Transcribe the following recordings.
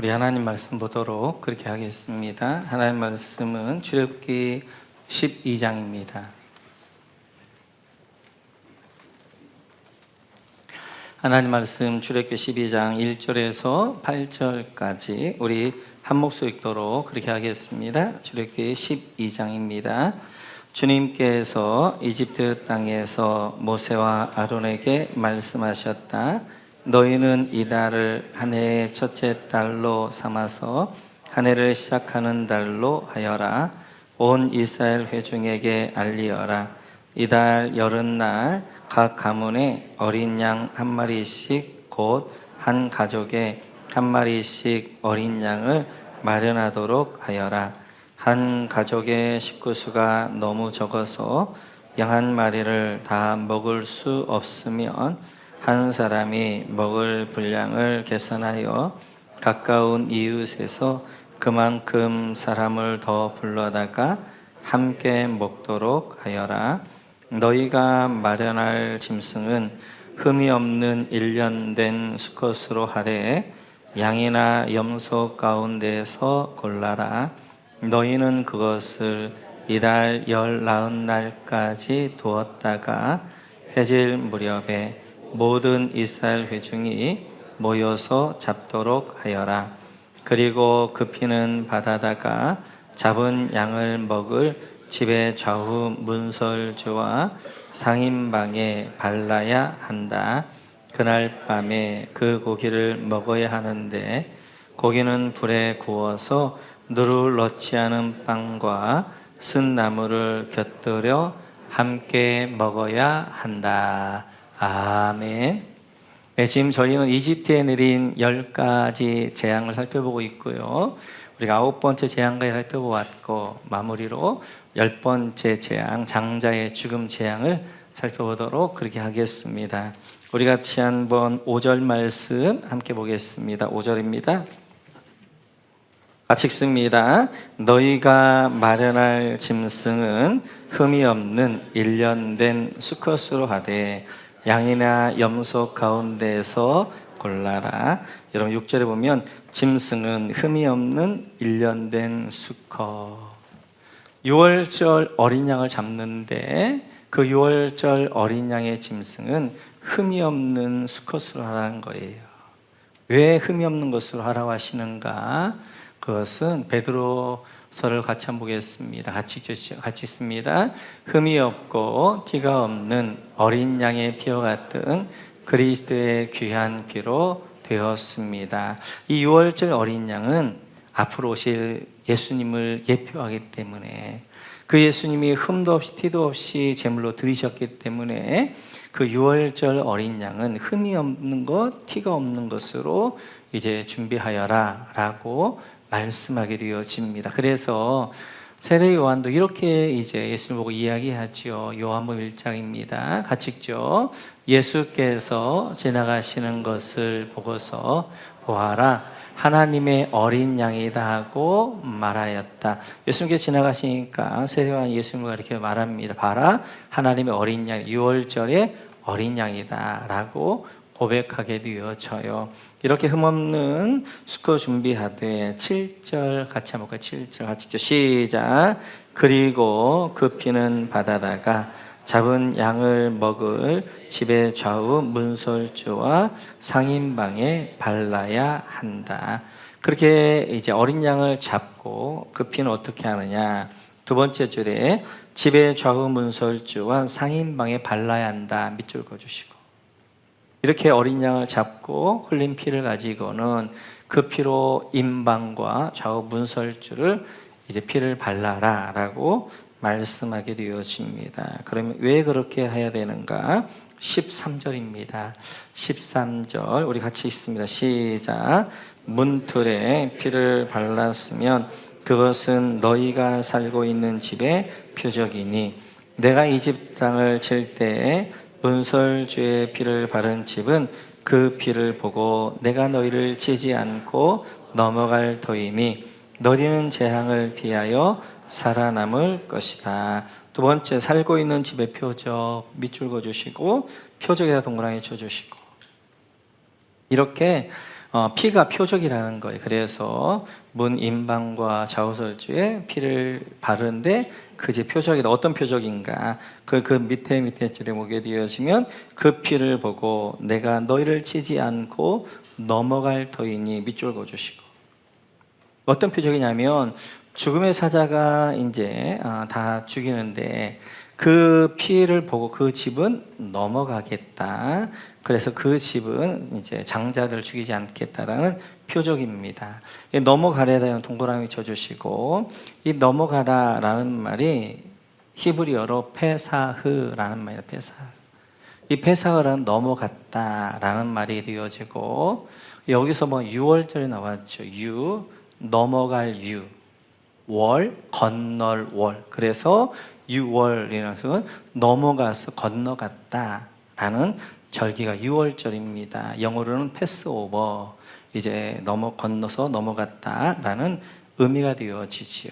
우리 하나님 말씀 보도록 그렇게 하겠습니다. 하나님 말씀은 출애굽기 12장입니다. 하나님 말씀 출애굽기 12장 1절에서 8절까지 우리 한 목소리 읽도록 그렇게 하겠습니다. 출애굽기 12장입니다. 주님께서 이집트 땅에서 모세와 아론에게 말씀하셨다. 너희는 이달을 한 해의 첫째 달로 삼아서 한 해를 시작하는 달로 하여라. 온 이스라엘 회중에게 알리어라. 이달 여름날 각 가문에 어린 양 한 마리씩 곧 한 가족에 한 마리씩 어린 양을 마련하도록 하여라. 한 가족의 식구수가 너무 적어서 양 한 마리를 다 먹을 수 없으면 한 사람이 먹을 분량을 계산하여 가까운 이웃에서 그만큼 사람을 더 불러다가 함께 먹도록 하여라. 너희가 마련할 짐승은 흠이 없는 1년 된 수컷으로 하되 양이나 염소 가운데서 골라라. 너희는 그것을 이달 19날까지 두었다가 해질 무렵에 모든 이스라엘 회중이 모여서 잡도록 하여라. 그리고 그 피는 바다다가 잡은 양을 먹을 집의 좌우 문설주와 상인방에 발라야 한다. 그날 밤에 그 고기를 먹어야 하는데 고기는 불에 구워서 누를 넣지 않은 빵과 쓴 나물을 곁들여 함께 먹어야 한다. 아멘. 네, 지금 저희는 이집트에 내린 10가지 재앙을 살펴보고 있고요. 우리가 9번째 재앙까지 살펴보았고 마무리로 10번째 재앙, 장자의 죽음 재앙을 살펴보도록 그렇게 하겠습니다. 우리 같이 한번 5절 말씀 함께 보겠습니다. 5절입니다. 같이 읽습니다. 너희가 마련할 짐승은 흠이 없는 1년 된 수컷으로 하되 양이나 염소 가운데서 골라라. 여러분 6절에 보면 짐승은 흠이 없는 1년 된 수컷. 6월절 어린 양을 잡는데 그 6월절 어린 양의 짐승은 흠이 없는 수컷으로 하라는 거예요. 왜 흠이 없는 것으로 하라고 하시는가? 그것은 베드로서를 같이 한번 보겠습니다. 같이 읽습니다. 흠이 없고 티가 없는 어린 양의 피와 같은 그리스도의 귀한 피로 되었습니다. 이 6월절 어린 양은 앞으로 오실 예수님을 예표하기 때문에 그 예수님이 흠도 없이 티도 없이 제물로 드리셨기 때문에 그 6월절 어린 양은 흠이 없는 것, 티가 없는 것으로 이제 준비하여라 라고 말씀하게 되어집니다. 그래서 세례 요한도 이렇게 이제 예수를 보고 이야기하죠. 요한복음 1장입니다. 같이 읽죠. 예수께서 지나가시는 것을 보고서 보아라, 하나님의 어린 양이다 하고 말하였다. 예수님께서 지나가시니까 세례 요한 예수님과 이렇게 말합니다. 봐라, 하나님의 어린 양, 6월절의 어린 양이다 라고 고백하게 되어져요. 이렇게 흠없는 수컷 준비하되 7절 같이 한번 볼까요? 7절 같이 읽죠. 시작. 그리고 그 피는 바다다가 잡은 양을 먹을 집의 좌우 문설주와 상인방에 발라야 한다. 그렇게 이제 어린 양을 잡고 그 피는 어떻게 하느냐? 두 번째 줄에 집의 좌우 문설주와 상인방에 발라야 한다. 밑줄 그어주시고, 이렇게 어린 양을 잡고 흘린 피를 가지고는 그 피로 임방과 좌우 문설주를 이제 피를 발라라 라고 말씀하게 되어집니다. 그러면 왜 그렇게 해야 되는가? 13절입니다. 13절 우리 같이 읽습니다. 시작. 문틀에 피를 발랐으면 그것은 너희가 살고 있는 집의 표적이니 내가 이집트 땅을 칠 때에 문설주의 피를 바른 집은 그 피를 보고 내가 너희를 치지 않고 넘어갈 터이니 너희는 재앙을 피하여 살아남을 것이다. 두 번째, 살고 있는 집의 표적 밑줄 그어주시고 표적에다 동그라미 쳐주시고, 이렇게 피가 표적이라는 거예요. 그래서 문 임방과 좌우설주에 피를 바르는데 그게 표적이다. 어떤 표적인가? 그 밑에 줄에 보게 되어지면 그 피를 보고 내가 너희를 치지 않고 넘어갈 터이니 밑줄 그어주시고. 어떤 표적이냐면 죽음의 사자가 이제 다 죽이는데 그 피를 보고 그 집은 넘어가겠다. 그래서 그 집은 이제 장자들을 죽이지 않겠다라는 표적입니다. 넘어가래다는 동그라미 쳐주시고, 이 넘어가다라는 말이 히브리어로 페사흐라는 말이에요. 페사흐. 이 페사흐는 넘어갔다라는 말이 되어지고, 여기서 뭐 6월절이 나왔죠. 넘어갈 월, 건널 월. 그래서 6월이라는 것은 넘어가서 건너갔다라는 절기가 6월절입니다. 영어로는 패스오버, 이제 건너서 넘어갔다라는 의미가 되어지지요.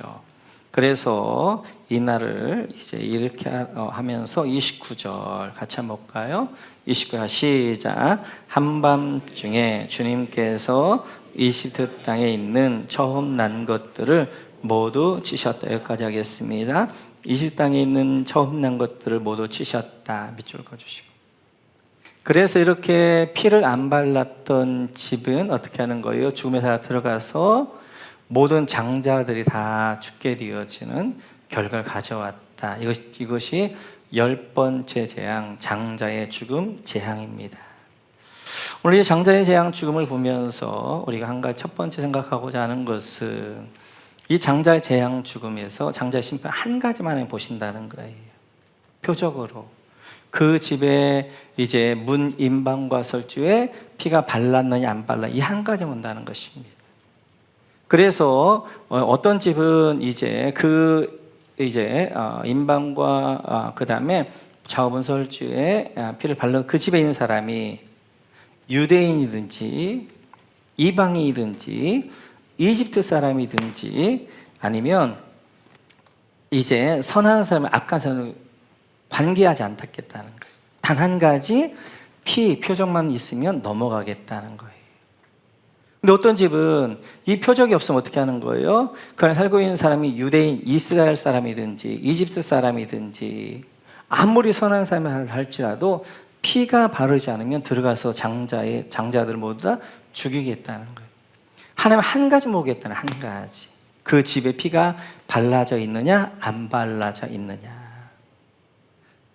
그래서 이 날을 이제 이렇게 하면서 29절 같이 한번 볼까요? 29절 시작. 한밤중에 주님께서 이집트 땅에 있는 처음 난 것들을 모두 치셨다. 여기까지 하겠습니다. 이집트 땅에 있는 처음 난 것들을 모두 치셨다. 밑줄 그어주시고. 그래서 이렇게 피를 안 발랐던 집은 어떻게 하는 거예요? 죽음의 사자가 들어가서 모든 장자들이 다 죽게 되어지는 결과를 가져왔다. 이것이 10번째 재앙, 장자의 죽음 재앙입니다. 오늘 이 장자의 재앙 죽음을 보면서 우리가 한 가지 첫 번째 생각하고자 하는 것은 이 장자의 재앙 죽음에서 장자의 심판 한 가지만 보신다는 거예요. 표적으로. 그 집에 이제 문 임방과 설주에 피가 발랐느냐 안 발라 이 한 가지 본다는 것입니다. 그래서 어떤 집은 이제 임방과 그 다음에 좌우문 설주에 피를 발른 그 집에 있는 사람이 유대인이든지 이방인이든지 이집트 사람이든지 아니면 이제 선한 사람, 악한 사람을 관계하지 않겠다는 거예요. 단 한 가지 표적만 있으면 넘어가겠다는 거예요. 근데 어떤 집은 이 표적이 없으면 어떻게 하는 거예요? 그 안에 살고 있는 사람이 유대인, 이스라엘 사람이든지 이집트 사람이든지 아무리 선한 사람이 할지라도 피가 바르지 않으면 들어가서 장자들 모두 다 죽이겠다는 거예요. 하나님 한 가지 모으겠다는 한 가지. 그 집에 피가 발라져 있느냐 안 발라져 있느냐.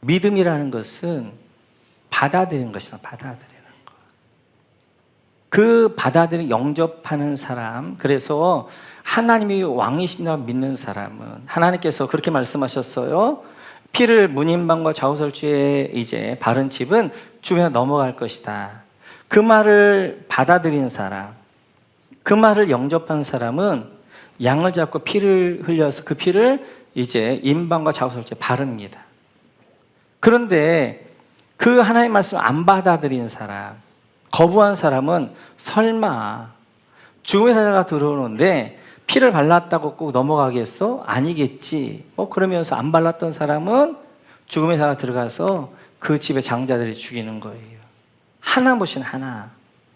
믿음이라는 것은 받아들이는 것이다. 받아들이는 것. 그 받아들이는 영접하는 사람. 그래서 하나님이 왕이십니다 믿는 사람은 하나님께서 그렇게 말씀하셨어요. 피를 문임방과 좌우설주에 이제 바른 집은 주변에 넘어갈 것이다. 그 말을 받아들인 사람, 그 말을 영접한 사람은 양을 잡고 피를 흘려서 그 피를 이제 임방과 좌우설주에 바릅니다. 그런데 그 하나님의 말씀을 안 받아들인 사람, 거부한 사람은 설마 죽음의 사자가 들어오는데 피를 발랐다고 꼭 넘어가겠어? 아니겠지. 그러면서 안 발랐던 사람은 죽음의 사자가 들어가서 그 집의 장자들이 죽이는 거예요. 하나 보신 하나.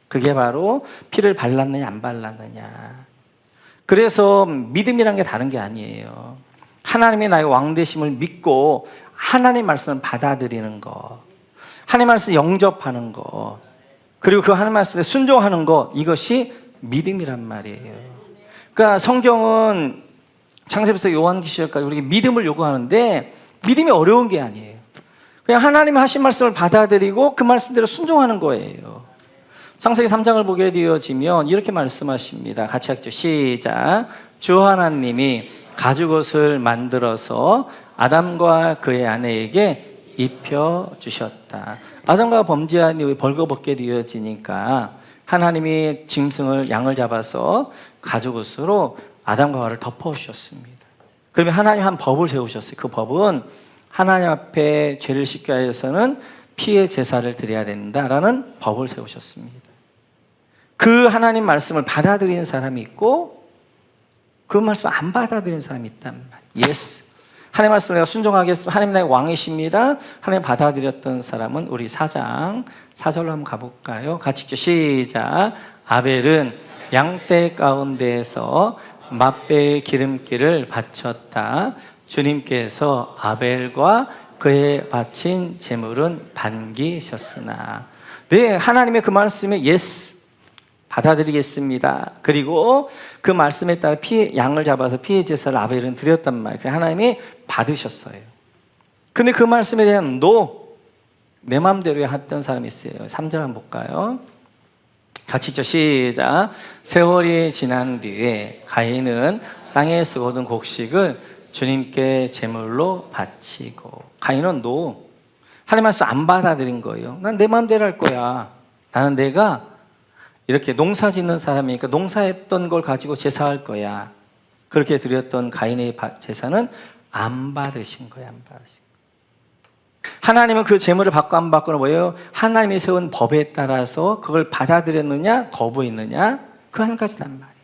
그게 바로 피를 발랐느냐 안 발랐느냐. 그래서 믿음이란 게 다른 게 아니에요. 하나님의 나의 왕되심을 믿고 하나님 말씀을 받아들이는 것, 하나님 말씀을 영접하는 것, 그리고 그 하나님 말씀에 순종하는 것, 이것이 믿음이란 말이에요. 그러니까 성경은 창세부터 요한계시록까지 우리에게 믿음을 요구하는데 믿음이 어려운 게 아니에요. 그냥 하나님 하신 말씀을 받아들이고 그 말씀대로 순종하는 거예요. 창세기 3장을 보게 되어지면 이렇게 말씀하십니다. 같이 하죠. 시작. 주 하나님이 가죽옷을 만들어서 아담과 그의 아내에게 입혀주셨다. 아담과 범죄한 이후에 벌거벗게 되어지니까 하나님이 짐승을 양을 잡아서 가죽옷으로 아담과 하와를 덮어주셨습니다. 그러면 하나님 한 법을 세우셨어요. 그 법은 하나님 앞에 죄를 씻기 위해서는 피의 제사를 드려야 된다라는 법을 세우셨습니다. 그 하나님 말씀을 받아들이는 사람이 있고 그 말씀을 안 받아들이는 사람이 있단 말이에요. 예스. 하나님 말씀을 내가 순종하겠습니다. 하나님 나의 왕이십니다. 하나님 받아들였던 사람은 우리 4장 4절로 한번 가볼까요? 같이 시작. 아벨은 양떼 가운데에서 맛배의 기름기를 바쳤다. 주님께서 아벨과 그의 바친 제물은 반기셨으나. 네, 하나님의 그 말씀에 예스, 받아들이겠습니다. 그리고 그 말씀에 따라 양을 잡아서 피의 제사를 아벨은 드렸단 말이에요. 하나님이 받으셨어요. 근데 그 말씀에 대한 노, 내 마음대로 했던 사람이 있어요. 3절 한번 볼까요? 같이 읽죠. 시작. 세월이 지난 뒤에 가인은 땅에서 얻은 곡식을 주님께 제물로 바치고. 가인은 노, 하나님 말씀 안 받아들인 거예요. 난 내 마음대로 할 거야. 나는 내가 이렇게 농사 짓는 사람이니까 농사했던 걸 가지고 제사할 거야. 그렇게 드렸던 가인의 제사는 안 받으신 거예요. 안 받으신 거예요. 하나님은 그 제물을 받고 안 받고는 뭐예요? 하나님이 세운 법에 따라서 그걸 받아들였느냐 거부했느냐 그 한 가지란 말이에요.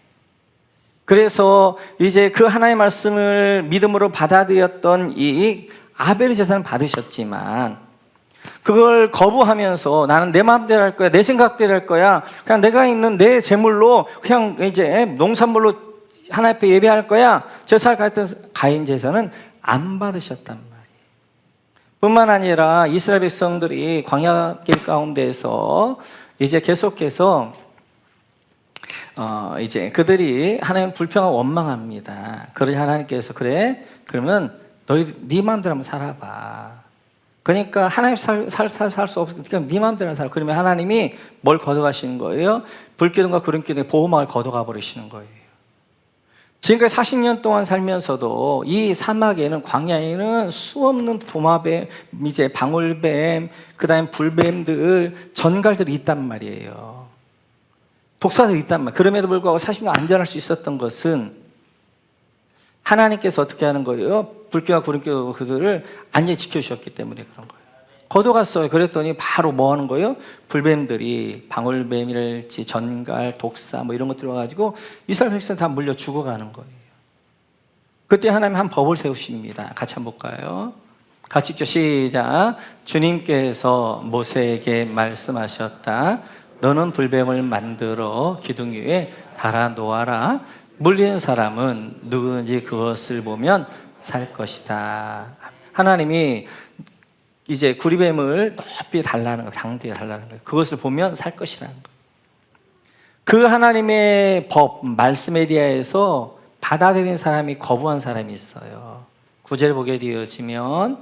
그래서 이제 그 하나님의 말씀을 믿음으로 받아들였던 이 아벨의 제사는 받으셨지만 그걸 거부하면서 나는 내 마음대로 할 거야, 내 생각대로 할 거야, 그냥 내가 있는 내 제물로 그냥 이제 농산물로 하나님 앞에 예배할 거야, 제사를 갔던 가인 제사는 안 받으셨단 말이에요. 뿐만 아니라 이스라엘 백성들이 광야길 가운데서 이제 계속해서 이제 그들이 하나님 불평하고 원망합니다. 그러니 하나님께서 그래, 그러면 너희 네 마음대로 한번 살아봐. 그러니까 하나님 살 수 없으니까 네 마음대로 살아. 그러면 하나님이 뭘 걷어가시는 거예요? 불기둥과 구름기둥의 보호막을 걷어가 버리시는 거예요. 지금까지 40년 동안 살면서도 이 사막에는, 광야에는 수없는 도마뱀, 이제 방울뱀, 그 다음에 불뱀들, 전갈들이 있단 말이에요. 독사들이 있단 말이에요. 그럼에도 불구하고 40년 안전할 수 있었던 것은 하나님께서 어떻게 하는 거예요? 불기와 구름기로 그들을 안전히 지켜주셨기 때문에 그런 거예요. 걷어갔어요. 그랬더니 바로 뭐 하는 거예요? 불뱀들이 방울뱀이랄지 전갈, 독사 뭐 이런 것들 와가지고 이스라엘 백성 다 물려 죽어가는 거예요. 그때 하나님 한 법을 세우십니다. 같이 한번 볼까요? 같이 읽죠. 시작. 주님께서 모세에게 말씀하셨다. 너는 불뱀을 만들어 기둥 위에 달아 놓아라. 물리는 사람은 누구든지 그것을 보면 살 것이다. 하나님이 이제 구리뱀을 높이 달라는 거, 당대에 달라는 거예요. 그것을 보면 살 것이라는 거예요. 그 하나님의 법, 말씀에 대해서 받아들인 사람이 거부한 사람이 있어요. 9절 보게 되어지면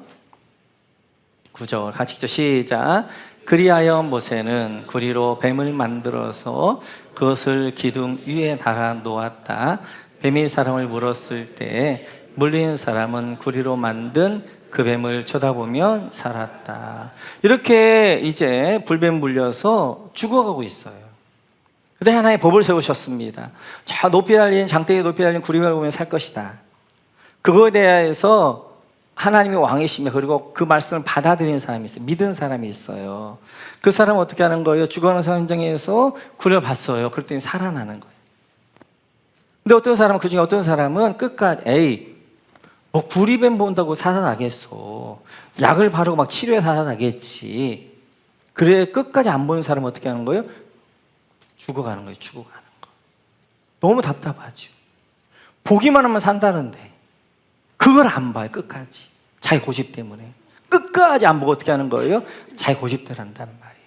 9절 같이 읽죠. 시작. 그리하여 모세는 구리로 뱀을 만들어서 그것을 기둥 위에 달아 놓았다. 뱀이 사람을 물었을 때 물린 사람은 구리로 만든 그 뱀을 쳐다보면 살았다. 이렇게 이제 불뱀 물려서 죽어가고 있어요. 그때 하나의 법을 세우셨습니다. 저 높이 달린, 장대에 높이 달린 구리뱀을 보면 살 것이다. 그거에 대해서 하나님이 왕이시며 그리고 그 말씀을 받아들인 사람이 있어요. 믿은 사람이 있어요. 그 사람은 어떻게 하는 거예요? 죽어가는 현장에서 구리를 봤어요. 그랬더니 살아나는 거예요. 근데 어떤 사람은, 그중에 어떤 사람은 끝까지 뭐 구리뱀 본다고 살아나겠어. 약을 바르고 막 치료해 살아나겠지. 그래 끝까지 안 보는 사람은 어떻게 하는 거예요? 죽어가는 거예요. 죽어가는 거. 너무 답답하죠. 보기만 하면 산다는데 그걸 안 봐요. 끝까지. 자기 고집 때문에. 끝까지 안 보고 어떻게 하는 거예요? 자기 고집대로 한단 말이에요.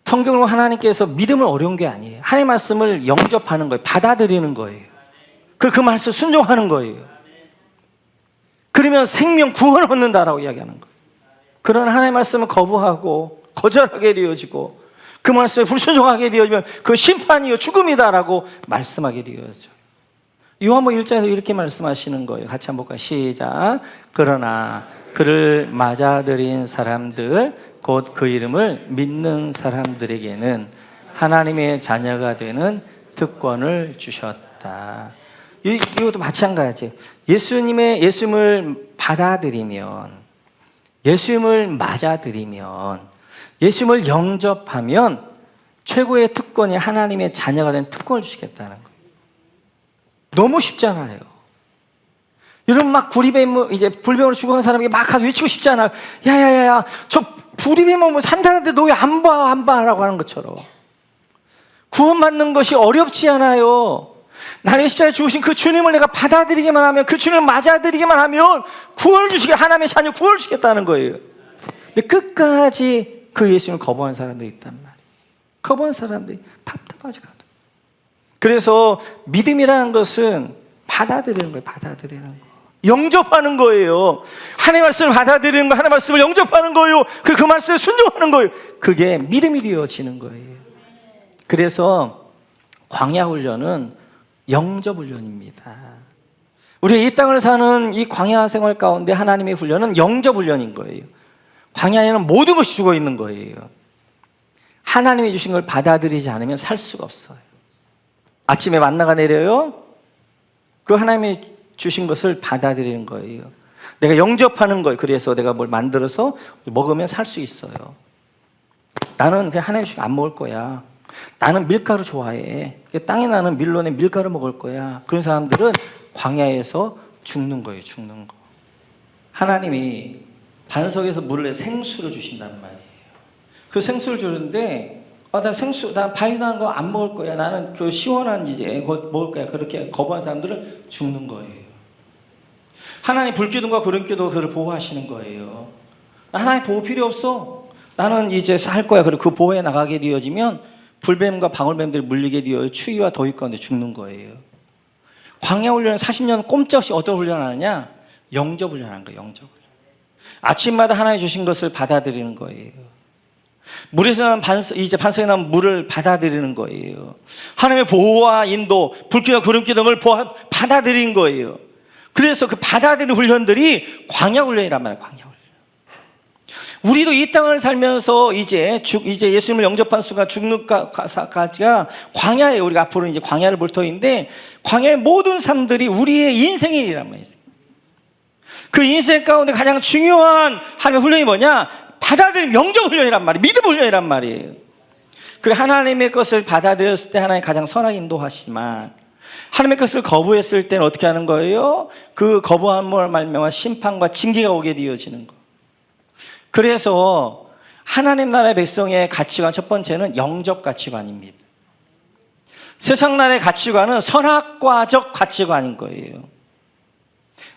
성경으로 하나님께서 믿음은 어려운 게 아니에요. 하나님의 말씀을 영접하는 거예요. 받아들이는 거예요. 그 말씀 순종하는 거예요. 그러면 생명 구원을 얻는다라고 이야기하는 거예요. 그런 하나님의 말씀을 거부하고 거절하게 되어지고 그 말씀에 불순종하게 되어지면 그 심판이요 죽음이다라고 말씀하게 되어져요. 요한복음 1장에서 이렇게 말씀하시는 거예요. 같이 한번 볼까요? 시작. 그러나 그를 맞아들인 사람들 곧 그 이름을 믿는 사람들에게는 하나님의 자녀가 되는 특권을 주셨다. 이것도 마찬가지예요. 예수님을 받아들이면, 예수님을 맞아들이면, 예수님을 영접하면 최고의 특권이 하나님의 자녀가 되는 특권을 주시겠다는 거예요. 너무 쉽잖아요. 여러분 막 구리뱀, 이제 불뱀으로 죽어간 사람에게 막 가서 외치고 싶잖아요. 야야야야, 저 구리뱀 오면 산다는데 너 왜 안 봐? 라고 하는 것처럼. 구원받는 것이 어렵지 않아요. 나를 십자가에 죽으신 그 주님을 내가 받아들이기만 하면, 그 주님을 맞아들이기만 하면 구원을 주시게, 하나님의 자녀 구원을 주겠다는 거예요. 근데 끝까지 그 예수님을 거부한 사람들이 있단 말이에요. 거부한 사람들이 답답하지 가도. 그래서 믿음이라는 것은 받아들이는 거예요. 받아들이는 거. 영접하는 거예요. 하나님의 말씀을 받아들이는 거, 하나님의 말씀을 영접하는 거예요. 그 말씀에 순종하는 거예요. 그게 믿음이 되어지는 거예요. 그래서 광야 훈련은 영접 훈련입니다. 우리가 이 땅을 사는 이 광야 생활 가운데 하나님의 훈련은 영접 훈련인 거예요. 광야에는 모든 것이 죽어 있는 거예요. 하나님이 주신 걸 받아들이지 않으면 살 수가 없어요. 아침에 만나가 내려요. 그 하나님이 주신 것을 받아들이는 거예요. 내가 영접하는 거예요. 그래서 내가 뭘 만들어서 먹으면 살 수 있어요. 나는 그냥 하나님 주신 거 안 먹을 거야. 나는 밀가루 좋아해. 땅에 나는 밀론에 밀가루 먹을 거야. 그런 사람들은 광야에서 죽는 거예요. 죽는 거. 하나님이 반석에서 물을 생수를 주신단 말이에요. 그 생수를 주는데 나 바위난 거 안 먹을 거야. 나는 그 시원한 이제 먹을 거야. 그렇게 거부한 사람들은 죽는 거예요. 하나님 불기둥과 구름기도 그를 보호하시는 거예요. 하나님 보호 필요 없어. 나는 이제 살 거야. 그리고 그 보호에 나가게 되어지면 불뱀과 방울뱀들이 물리게 되어 추위와 더위 가운데 죽는 거예요. 광야 훈련은 40년 꼼짝없이 어떤 훈련을 하느냐? 영접 훈련하는 거예요. 영접 훈련. 아침마다 하나님 주신 것을 받아들이는 거예요. 물에서 나는 반석에 나는 물을 받아들이는 거예요. 하나님의 보호와 인도, 불기와 구름기 등을 받아들이는 거예요. 그래서 그 받아들이는 훈련들이 광야 훈련이란 말이에요. 광야 훈련. 우리도 이 땅을 살면서 이제 예수님을 영접한 순간 죽는까지가 광야예요. 우리가 앞으로 이제 광야를 볼 터인데, 광야의 모든 삶들이 우리의 인생이란 말이에요. 그 인생 가운데 가장 중요한 하나님의 훈련이 뭐냐? 받아들임, 영접 훈련이란 말이에요. 믿음 훈련이란 말이에요. 그래, 하나님의 것을 받아들였을 때 하나님 가장 선하게 인도하시지만, 하나님의 것을 거부했을 때는 어떻게 하는 거예요? 그 거부함을 말미암아 심판과 징계가 오게 되어지는 거. 그래서 하나님 나라의 백성의 가치관, 첫 번째는 영접 가치관입니다. 세상 나라의 가치관은 선악과적 가치관인 거예요.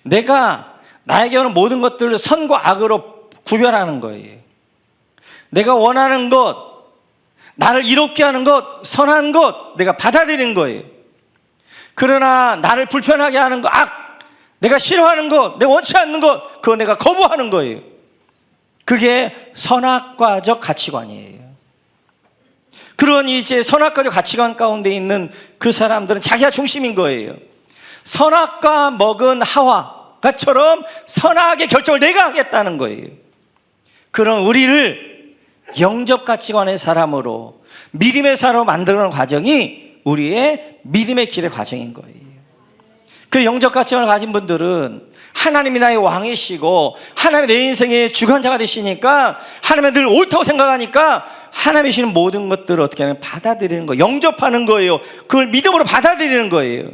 나에게 오는 모든 것들을 선과 악으로 구별하는 거예요. 내가 원하는 것, 나를 이롭게 하는 것, 선한 것, 내가 받아들이는 거예요. 그러나 나를 불편하게 하는 것, 내가 싫어하는 것, 내가 원치 않는 것, 그거 내가 거부하는 거예요. 그게 선악과적 가치관이에요. 그런 이제 선악과적 가치관 가운데 있는 그 사람들은 자기가 중심인 거예요. 선악과 먹은 하와처럼 선악의 결정을 내가 하겠다는 거예요. 그런 우리를 영접 가치관의 사람으로, 믿음의 사람으로 만드는 과정이 우리의 믿음의 길의 과정인 거예요. 그 영접 가치관을 가진 분들은 하나님이 나의 왕이시고 하나님이 내 인생의 주관자가 되시니까, 하나님이 늘 옳다고 생각하니까 하나님이 주시는 모든 것들을 어떻게 하면 받아들이는 거예요. 영접하는 거예요. 그걸 믿음으로 받아들이는 거예요.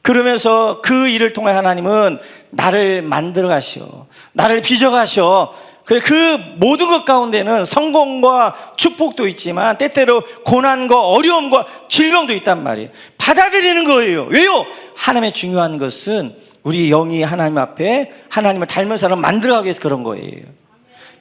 그러면서 그 일을 통해 하나님은 나를 만들어 가셔, 나를 빚어 가셔. 그 모든 것 가운데는 성공과 축복도 있지만 때때로 고난과 어려움과 질병도 있단 말이에요. 받아들이는 거예요. 왜요? 하나님의 중요한 것은 우리 영이 하나님 앞에 하나님을 닮은 사람을 만들어가기 위해서 그런 거예요.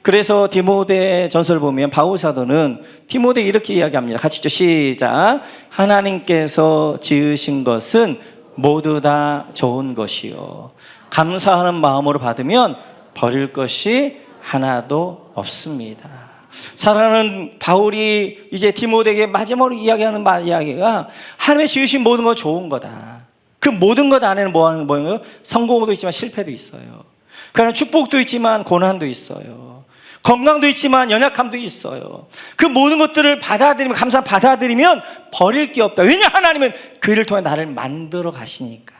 그래서 디모데 전서를 보면 바울 사도는 디모데 이렇게 이야기합니다. 같이 읽죠. 시작. 하나님께서 지으신 것은 모두 다 좋은 것이요, 감사하는 마음으로 받으면 버릴 것이 하나도 없습니다. 사랑하는 바울이 이제 디모데에게 마지막으로 이야기하는 이야기가, 하나님의 지으신 모든 건 좋은 거다. 그 모든 것 안에는 뭐예요? 성공도 있지만 실패도 있어요. 그러나 축복도 있지만 고난도 있어요. 건강도 있지만 연약함도 있어요. 그 모든 것들을 받아들이면 버릴 게 없다. 왜냐? 하나님은 그 일을 통해 나를 만들어 가시니까.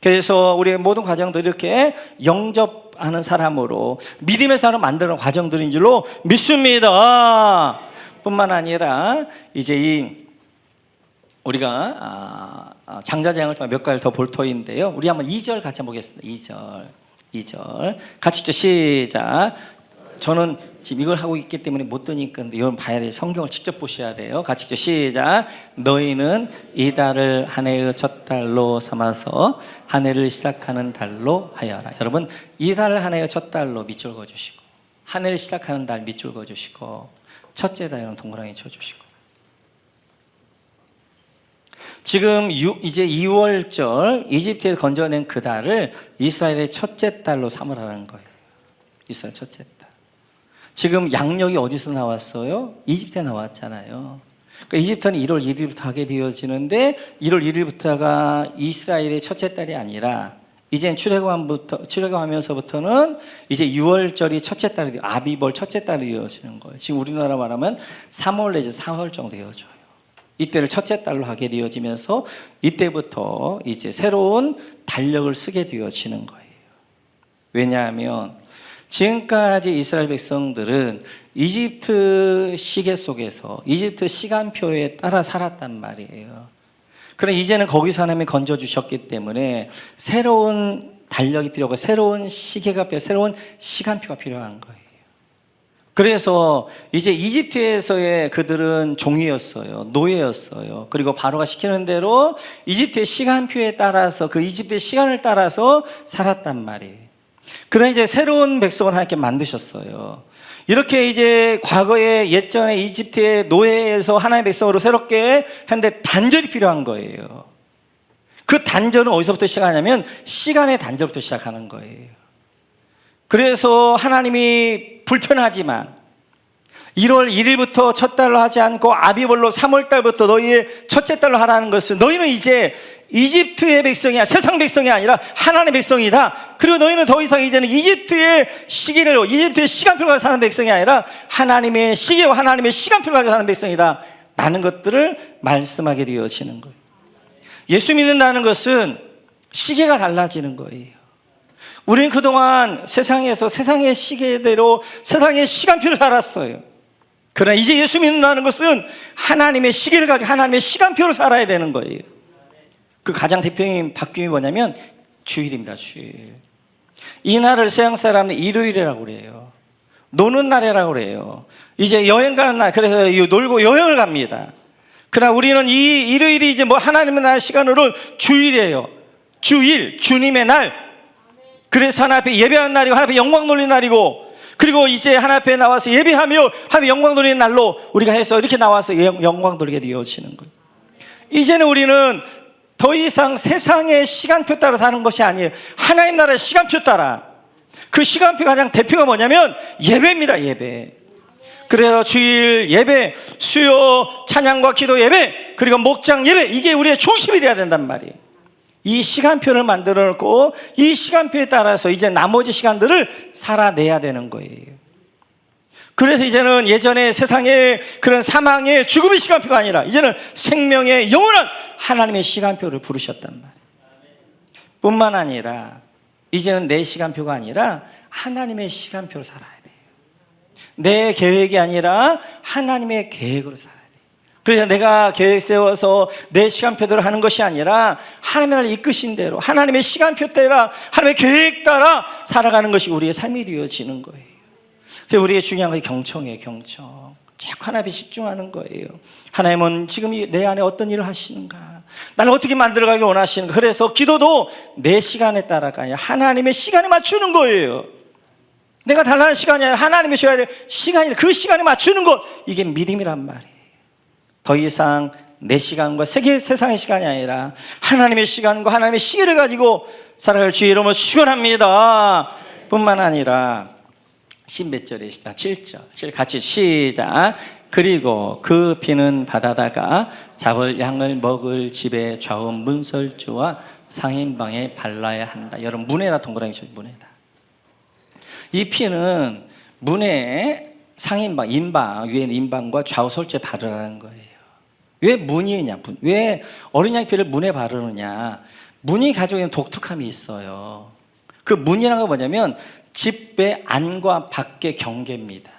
그래서 우리의 모든 과정들이 이렇게 영접하는 사람으로, 믿음의 사람을 만드는 과정들인 줄로 믿습니다. 뿐만 아니라 이제 우리가 장자재앙을 통해 몇 가지를 더 볼 터인데요. 우리 한번 2절 같이 한번 보겠습니다. 2절 같이 읽죠. 시작. 저는 지금 이걸 하고 있기 때문에 못 드니까 이건 봐야 돼요. 성경을 직접 보셔야 돼요. 같이 시작. 너희는 이 달을 한 해의 첫 달로 삼아서 한 해를 시작하는 달로 하여라. 여러분, 이 달을 한 해의 첫 달로 밑줄 그어주시고, 한 해를 시작하는 달 밑줄 그어주시고, 첫째 달에는 동그라미 쳐주시고. 지금 이제 2월절 이집트에서 건져낸 그 달을 이스라엘의 첫째 달로 삼으라는 거예요. 이스라엘 첫째 달. 지금 양력이 어디서 나왔어요? 이집트에 나왔잖아요. 그러니까 이집트는 1월 1일부터 하게 되어지는데 1월 1일부터가 이스라엘의 첫째 달이 아니라 이제 출애굽하면서부터는 이제 6월절이 첫째 달이 아비벌 첫째 달이 되어지는 거예요. 지금 우리나라 말하면 3월 내지 4월 정도 되어져요. 이때를 첫째 달로 하게 되어지면서 이때부터 이제 새로운 달력을 쓰게 되어지는 거예요. 왜냐하면 지금까지 이스라엘 백성들은 이집트 시계 속에서 이집트 시간표에 따라 살았단 말이에요. 그럼 이제는 거기서 하나님이 건져주셨기 때문에 새로운 달력이 필요하고 새로운 시계가 필요하고 새로운 시간표가 필요한 거예요. 그래서 이제 이집트에서의 그들은 종이었어요. 노예였어요. 그리고 바로가 시키는 대로 이집트의 시간표에 따라서 그 이집트의 시간을 따라서 살았단 말이에요. 그러나 이제 새로운 백성을 하나님께 만드셨어요. 이렇게 이제 과거에 예전에 이집트의 노예에서 하나님의 백성으로 새롭게 했는데 단절이 필요한 거예요. 그 단절은 어디서부터 시작하냐면 시간의 단절부터 시작하는 거예요. 그래서 하나님이 불편하지만 1월 1일부터 첫 달로 하지 않고 아비벌로 3월 달부터 너희의 첫째 달로 하라는 것은 너희는 이제 이집트의 백성이야, 세상 백성이 아니라 하나님의 백성이다. 그리고 너희는 더 이상 이제는 이집트의 시기를, 이집트의 시간표를 가지고 사는 백성이 아니라 하나님의 시기와 하나님의 시간표를 가지고 사는 백성이다 라는 것들을 말씀하게 되어지는 거예요. 예수 믿는다는 것은 시계가 달라지는 거예요. 우리는 그동안 세상에서 세상의 시계대로 세상의 시간표를 살았어요. 그러나 이제 예수 믿는다는 것은 하나님의 시계를 가지고 하나님의 시간표를 살아야 되는 거예요. 그 가장 대표적인 바뀜이 뭐냐면 주일입니다. 주일. 이 날을 서양 사람들은 일요일이라고 그래요. 노는 날이라고 그래요. 이제 여행 가는 날, 그래서 놀고 여행을 갑니다. 그러나 우리는 이 일요일이 이제 뭐 하나님의 날 시간으로 주일이에요. 주일, 주님의 날. 그래서 하나님 앞에 예배하는 날이고 하나님 앞에 영광 돌리는 날이고, 그리고 이제 하나님 앞에 나와서 예배하며 하나님 영광 돌리는 날로 우리가 해서 이렇게 나와서 영광 돌리게 되어지는 거예요. 이제는 우리는 더 이상 세상의 시간표 따라 사는 것이 아니에요. 하나님 나라의 시간표 따라. 그 시간표 가장 대표가 뭐냐면 예배입니다. 예배. 그래서 주일 예배, 수요 찬양과 기도 예배, 그리고 목장 예배, 이게 우리의 중심이 돼야 된단 말이에요. 이 시간표를 만들어 놓고 이 시간표에 따라서 이제 나머지 시간들을 살아내야 되는 거예요. 그래서 이제는 예전에 세상의 그런 사망의 죽음의 시간표가 아니라 이제는 생명의 영원한 하나님의 시간표를 부르셨단 말이에요. 뿐만 아니라 이제는 내 시간표가 아니라 하나님의 시간표를 살아야 돼요. 내 계획이 아니라 하나님의 계획으로 살아야 돼요. 그래서 내가 계획 세워서 내 시간표대로 하는 것이 아니라 하나님의 나를 이끄신 대로 하나님의 시간표 따라 하나님의 계획 따라 살아가는 것이 우리의 삶이 되어지는 거예요. 그래서 우리의 중요한 것이 경청이에요. 경청. 자꾸 하나님에 집중하는 거예요. 하나님은 지금 내 안에 어떤 일을 하시는가, 나를 어떻게 만들어가기 원하시는가. 그래서 기도도 내 시간에 따라가 아니라 하나님의 시간에 맞추는 거예요. 내가 달라는 시간이 아니라 하나님이 줘야 될 시간이, 그 시간에 맞추는 것, 이게 믿음이란 말이에요. 더 이상 내 시간과 세상의 시간이 아니라 하나님의 시간과 하나님의 시계를 가지고 살아갈 주의 이름으로 축원합니다. 뿐만 아니라 몇 절에 시작? 7절 같이 시작. 그리고 그 피는 바다다가 잡을 양을 먹을 집의 좌우 문설주와 상인방에 발라야 한다. 여러분 문에다 동그라미 쳐. 문에다. 이 피는 문에 상인방, 인방, 위에 인방과 좌우 설주에 바르라는 거예요. 왜 문이냐? 왜 어린 양 피를 문에 바르느냐? 문이 가지고 있는 독특함이 있어요. 그 문이라는 건 뭐냐면 집의 안과 밖의 경계입니다.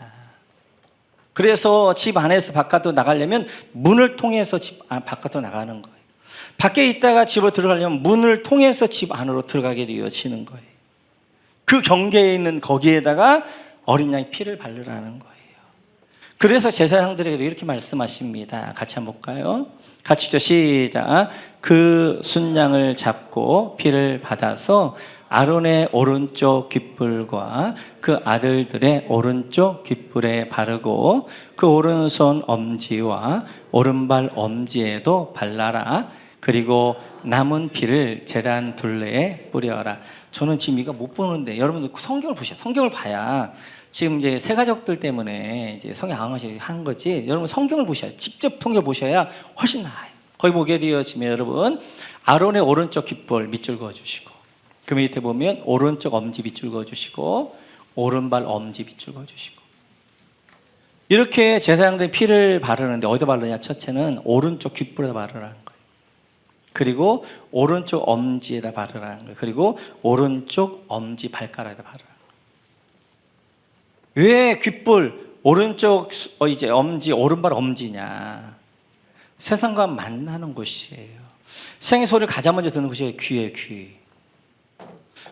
그래서 집 안에서 바깥으로 나가려면 문을 통해서 집 바깥으로 나가는 거예요. 밖에 있다가 집으로 들어가려면 문을 통해서 집 안으로 들어가게 되어지는 거예요. 그 경계에 있는 거기에다가 어린 양의 피를 바르라는 거예요. 그래서 제사장들에게도 이렇게 말씀하십니다. 같이 한번 볼까요? 같이 죠. 시작. 그 순양을 잡고 피를 받아서 아론의 오른쪽 귓불과 그 아들들의 오른쪽 귓불에 바르고 그 오른손 엄지와 오른발 엄지에도 발라라. 그리고 남은 피를 제단 둘레에 뿌려라. 저는 지금 이거 못 보는데 여러분들 성경을 보셔요. 성경을 봐야 지금 이제 새 가족들 때문에 이제 성경 강화하셔야 하는 거지. 여러분 성경을 보셔야, 직접 성경을 보셔야 훨씬 나아요. 거기 보게 되어지면 여러분 아론의 오른쪽 귓볼 밑줄 그어주시고 그 밑에 보면 오른쪽 엄지 밑줄 그어주시고 오른발 엄지 밑줄 그어주시고 이렇게 제사장들이 피를 바르는데 어디다 바르냐? 첫째는 오른쪽 귓불에다 바르라는 거예요. 그리고 오른쪽 엄지에다 바르라는 거예요. 그리고 오른쪽 엄지 발가락에다 바르라는 거예요. 왜 귓불 오른쪽 이제 엄지 오른발 엄지냐? 세상과 만나는 곳이에요. 세상의 소리를 가장 먼저 듣는 곳이 귀예요. 귀.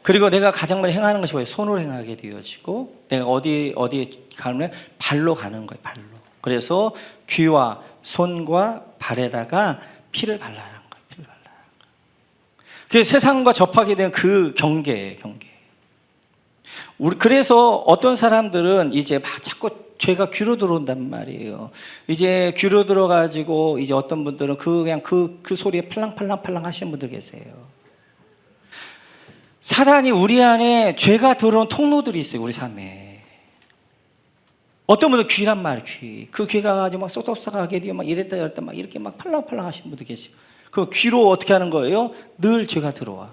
그리고 내가 가장 먼저 행하는 것이 뭐예요? 손으로 행하게 되어지고 내가 어디에 가면 발로 가는 거예요. 발로. 그래서 귀와 손과 발에다가 피를 발라는 거예요. 피를 발라는 거예요. 그게 세상과 접하게 된 그 경계예요. 경계. 그래서 어떤 사람들은 이제 막 자꾸 죄가 귀로 들어온단 말이에요. 이제 귀로 들어가지고 이제 어떤 분들은 그냥 그 소리에 팔랑팔랑 하시는 분들 계세요. 사단이 우리 안에 죄가 들어온 통로들이 있어요. 우리 삶에. 어떤 분들 귀란 말이에요. 귀. 그 귀가 가지고 막 쏙쏙하게 되고 막 이랬다 저랬다 막 이렇게 막 팔랑팔랑 하시는 분들 계세요. 그 귀로 어떻게 하는 거예요? 늘 죄가 들어와.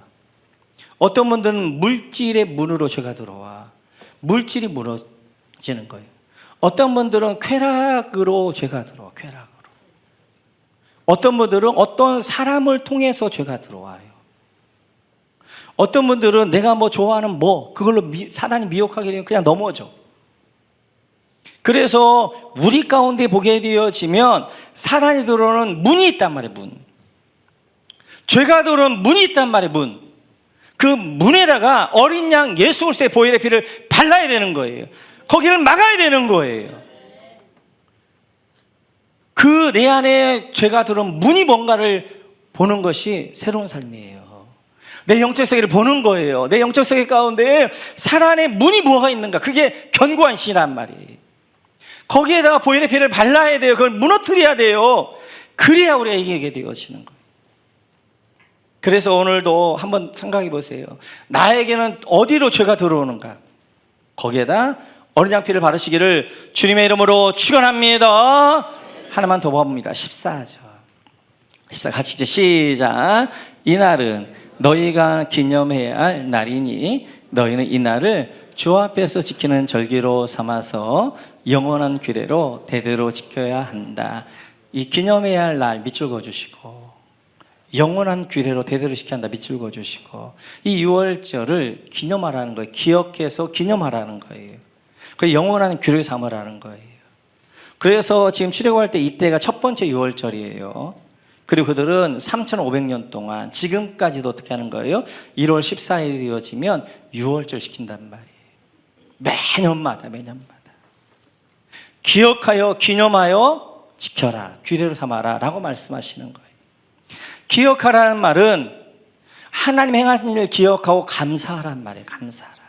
어떤 분들은 물질의 문으로 죄가 들어와. 물질이 무너지는 거예요. 어떤 분들은 쾌락으로 죄가 들어와. 쾌락으로. 어떤 분들은 어떤 사람을 통해서 죄가 들어와요. 어떤 분들은 내가 뭐 좋아하는 그걸로 사단이 미혹하게 되면 그냥 넘어져. 그래서 우리 가운데 보게 되어지면 사단이 들어오는 문이 있단 말이에요. 문. 죄가 들어오는 문이 있단 말이에요. 문. 그 문에다가 어린 양 예수 그리스도의 보혈의 피를 발라야 되는 거예요. 거기를 막아야 되는 거예요. 그 내 안에 죄가 들어온 문이 뭔가를 보는 것이 새로운 삶이에요. 내 영적 세계를 보는 거예요. 내 영적 세계 가운데 사단의 문이 뭐가 있는가? 그게 견고한 신이란 말이에요. 거기에다가 보혈의 피를 발라야 돼요. 그걸 무너뜨려야 돼요. 그래야 우리가 이기게 되어지는 거예요. 그래서 오늘도 한번 생각해 보세요. 나에게는 어디로 죄가 들어오는가? 거기에다 어린 양 피를 바르시기를 주님의 이름으로 축원합니다. 하나만 더 봅니다. 14절. 14 같이 이제 시작. 이날은 너희가 기념해야 할 날이니 너희는 이 날을 주 앞에서 지키는 절기로 삼아서 영원한 규례로 대대로 지켜야 한다. 이 기념해야 할 날 밑줄 그어주시고 영원한 규례로 대대로 지켜야 한다. 밑줄 그어주시고 이 6월절을 기념하라는 거예요. 기억해서 기념하라는 거예요. 그 영원한 규례 삼으라는 거예요. 그래서 지금 출애굽할 때 이때가 첫 번째 6월절이에요. 그리고 그들은 3,500년 동안 지금까지도 어떻게 하는 거예요? 1월 14일이 되어지면 6월절 지킨단 말이에요. 매년마다 기억하여 기념하여 지켜라. 규례로 삼아라 라고 말씀하시는 거예요. 기억하라는 말은 하나님 행하신 일을 기억하고 감사하라는 말이에요. 감사하라.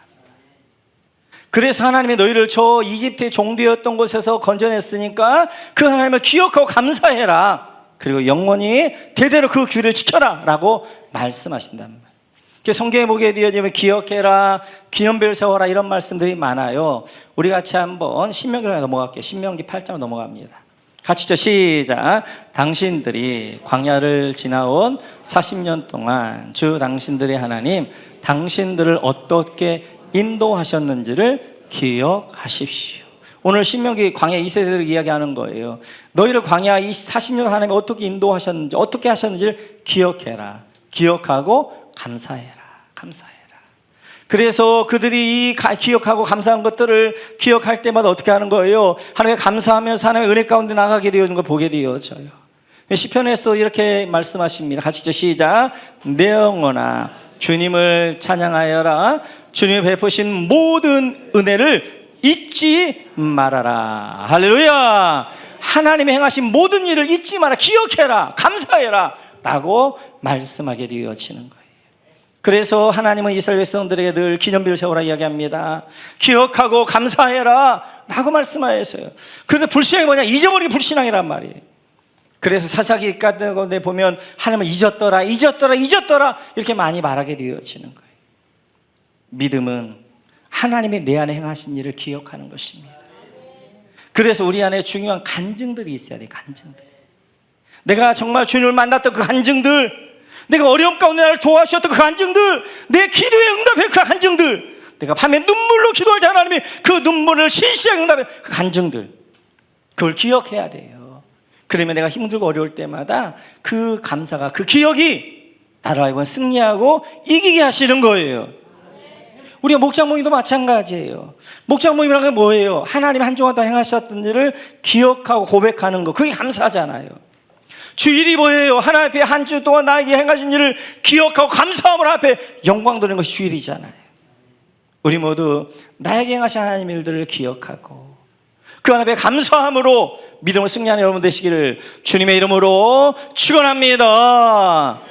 그래서 하나님이 너희를 저 이집트의 종되었던 곳에서 건져냈으니까 그 하나님을 기억하고 감사해라. 그리고 영원히 대대로 그 규례를 지켜라 라고 말씀하신단 말이에요. 성경에 보게 되어지면 기억해라, 기념배를 세워라 이런 말씀들이 많아요. 우리 같이 한번 신명기로 넘어갈게요. 신명기 8장으로 넘어갑니다. 같이죠. 시작. 당신들이 광야를 지나온 40년 동안 주 당신들의 하나님 당신들을 어떻게 인도하셨는지를 기억하십시오. 오늘 신명기 광야 2세대를 이야기하는 거예요. 너희를 광야 이 40년 하나님이 어떻게 인도하셨는지 어떻게 하셨는지를 기억해라. 기억하고 감사해라. 감사해라. 그래서 그들이 이 기억하고 감사한 것들을 기억할 때마다 어떻게 하는 거예요? 하나님께 감사하면서 하나님의 은혜 가운데 나가게 되어진 걸 보게 되어져요. 시편에서도 이렇게 말씀하십니다. 같이 시작. 내 영혼아 주님을 찬양하여라. 주님이 베푸신 모든 은혜를 잊지 말아라. 할렐루야. 하나님의 행하신 모든 일을 잊지 마라. 기억해라. 감사해라. 라고 말씀하게 되어지는 거예요. 그래서 하나님은 이스라엘 백성들에게 늘 기념비를 세우라 이야기합니다. 기억하고 감사해라 라고 말씀하셨어요. 그런데 불신앙이 뭐냐? 잊어버리기 불신앙이란 말이에요. 그래서 사사기 가운데 보면 하나님은 잊었더라 이렇게 많이 말하게 되어지는 거예요. 믿음은 하나님이 내 안에 행하신 일을 기억하는 것입니다. 그래서 우리 안에 중요한 간증들이 있어야 돼요. 간증들. 내가 정말 주님을 만났던 그 간증들, 내가 어려움 가운데 나를 도와주셨던 그 간증들, 내 기도에 응답한 그 간증들, 내가 밤에 눈물로 기도할 때 하나님이 그 눈물을 신실하게 응답한 그 간증들, 그걸 기억해야 돼요. 그러면 내가 힘들고 어려울 때마다 그 감사가, 그 기억이 나를 하여금 승리하고 이기게 하시는 거예요. 우리가 목장 모임도 마찬가지예요. 목장 모임이란 게 뭐예요? 하나님 한 주간 동안 행하셨던 일을 기억하고 고백하는 거, 그게 감사하잖아요. 주일이 뭐예요? 하나님 앞에 한 주 동안 나에게 행하신 일을 기억하고 감사함으로 앞에 영광 돌리는 것이 주일이잖아요. 우리 모두 나에게 행하신 하나님 일들을 기억하고 그 앞에 감사함으로 믿음을 승리하는 여러분 되시기를 주님의 이름으로 축원합니다.